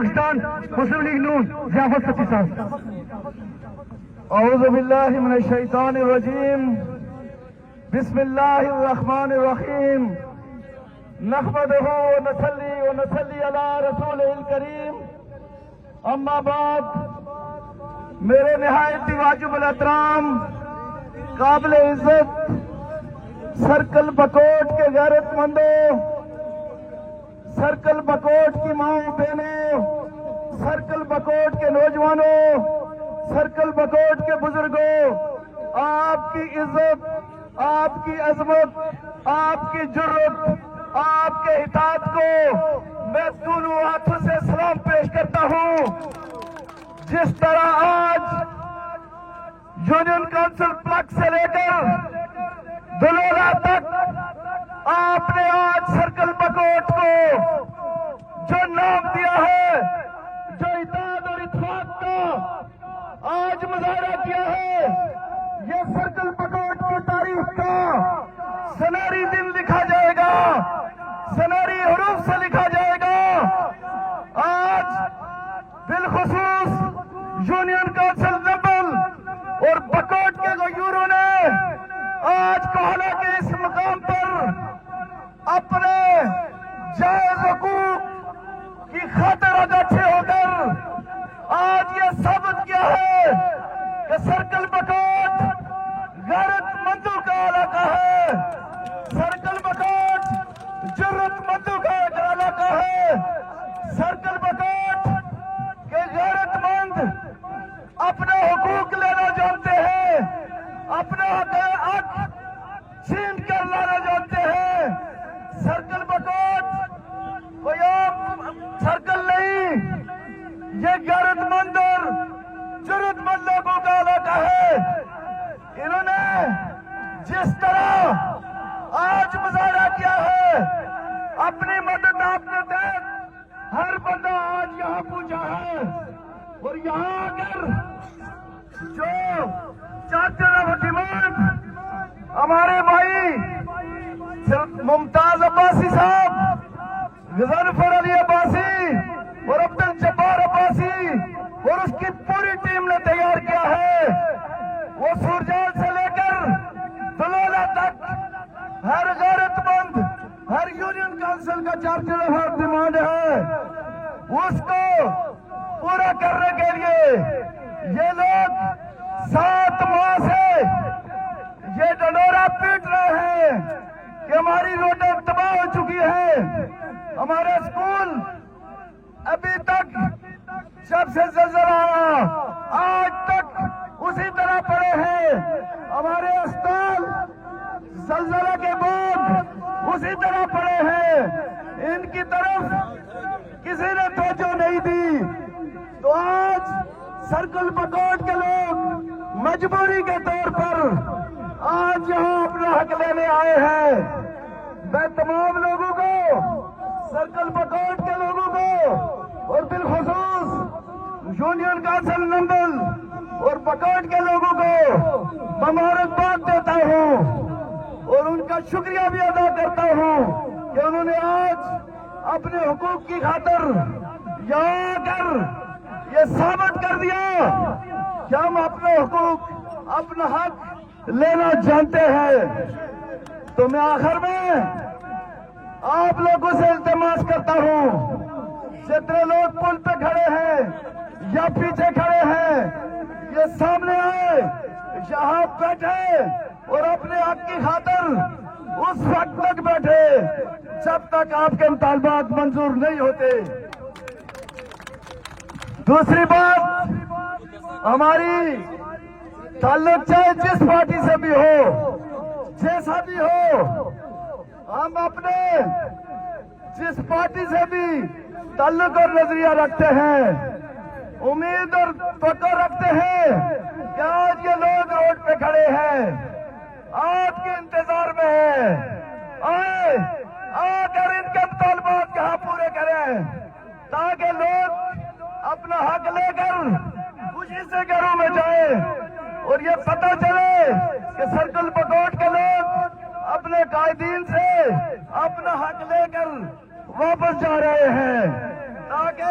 پاکستان مسلم league نون ضیافت سچی صاحب. اعوذ باللہ من الشیطان الرجیم بسم اللہ الرحمن الرحیم نحمدہ ونصلی علی رسولہ الکریم اما بعد. میرے نہایت واجب الاحترام قابل عزت سرکل بکوٹ کے غیرت مندوں، سرکل بکوٹ کی ماؤں بہنوں، سرکل بکوٹ کے نوجوانوں، سرکل بکوٹ کے بزرگوں، آپ کی عزت، آپ کی عظمت، آپ کی جرت، آپ کے اطاعت کو میں دونوں ہاتھوں سے سلام پیش کرتا ہوں. جس طرح آج یونین کونسل پلک سے لے کر دلولا تک آپ نے آج سرکل بکوٹ کو جو نام دیا ہے، جو اطاعت اور اتفاق کا آج مظاہرہ کیا ہے، یہ سرکل بکوٹ کی تاریخ کا سنہری دن لکھا جائے گا، سنہری حروف سے لکھا جائے گا. آج بالخصوص یونین کونسل نمبل اور بکوٹ کے غیوروں نے آج کوہلا کے اس مقام پر اپنے جائز حقوق کی خاطر اکٹھے ہو کر آج یہ ثابت کیا ہے کہ سرکل بکوٹ غیرت مندوں کا علاقہ ہے، سرکل بکوٹ جرت مندوں کا علاقہ ہے، سرکل بکوٹ کے غیرت مند اپنے حقوق لینا جانتے ہیں، اپنے حق چھین کر لانا جانتے ہیں. سرکل بکوٹ کوئی عام سرکل نہیں، یہ غیرت مند اور جرت مند لوگوں کا علاقہ ہے. انہوں نے جس طرح آج مظاہرہ کیا ہے، اپنی مدد آپ نے دے، ہر بندہ آج یہاں پہنچا ہے اور یہاں آ کر جو چارٹر آف ڈیمانڈ ہمارے بھائی ممتاز عباسی صاحب، غضنفر علی عباسی اور عبدالجبار عباسی اور اس کی پوری ٹیم نے تیار کیا ہے، وہ سورجال سے لے کر دلولا تک ہر غیرت مند، ہر یونین کونسل کا چارٹر آف ڈیمانڈ ہے، اس کو پورا کرنے کے لیے یہ لوگ 7 ماہ سے یہ ڈنڈورا پیٹ رہے ہیں کہ ہماری روڈیں تباہ ہو چکی ہیں، ہمارے اسکول ابھی تک جب سے زلزلہ آیا آج تک اسی طرح پڑے ہیں، ہمارے اسپتال زلزلہ کے بعد اسی طرح پڑے ہیں، ان کی طرف کسی نے توجہ نہیں دی. تو آج سرکل بکوٹ کے لوگ مجبوری کے طور پر آج یہاں اپنا حق لینے آئے ہیں. میں تمام لوگوں کو، سرکل بکوٹ کے لوگوں کو اور بالخصوص یونین کونسل نمبل اور بکوٹ کے لوگوں کو مبارکباد دیتا ہوں اور ان کا شکریہ بھی ادا کرتا ہوں کہ انہوں نے آج اپنے حقوق کی خاطر یہاں آ کر یہ ثابت کر دیا کہ ہم اپنے حقوق، اپنا حق لینا جانتے ہیں. تو میں آخر میں آپ لوگوں سے التماس کرتا ہوں، جتنے لوگ پل پہ کھڑے ہیں یا پیچھے کھڑے ہیں، یہ سامنے آئے، یہاں بیٹھے اور اپنے حق کی خاطر اس وقت تک بیٹھے جب تک آپ کے مطالبات منظور نہیں ہوتے. دوسری بات، ہماری تعلق چاہے جس پارٹی سے بھی ہو، جیسا بھی ہو، ہم اپنے جس پارٹی سے بھی تعلق اور نظریہ رکھتے ہیں، امید اور توقع رکھتے ہیں کہ آج یہ لوگ روڈ پہ کھڑے ہیں، آپ کے انتظار میں ہیں، آئے آ کر ان کے مطالبات کہاں پورے کریں تاکہ لوگ اپنا حق لے کر خوشی سے گھروں میں جائیں اور یہ پتہ چلے کہ سرکل بکوٹ کے لوگ اپنے قائدین سے اپنا حق لے کر واپس جا رہے ہیں، تاکہ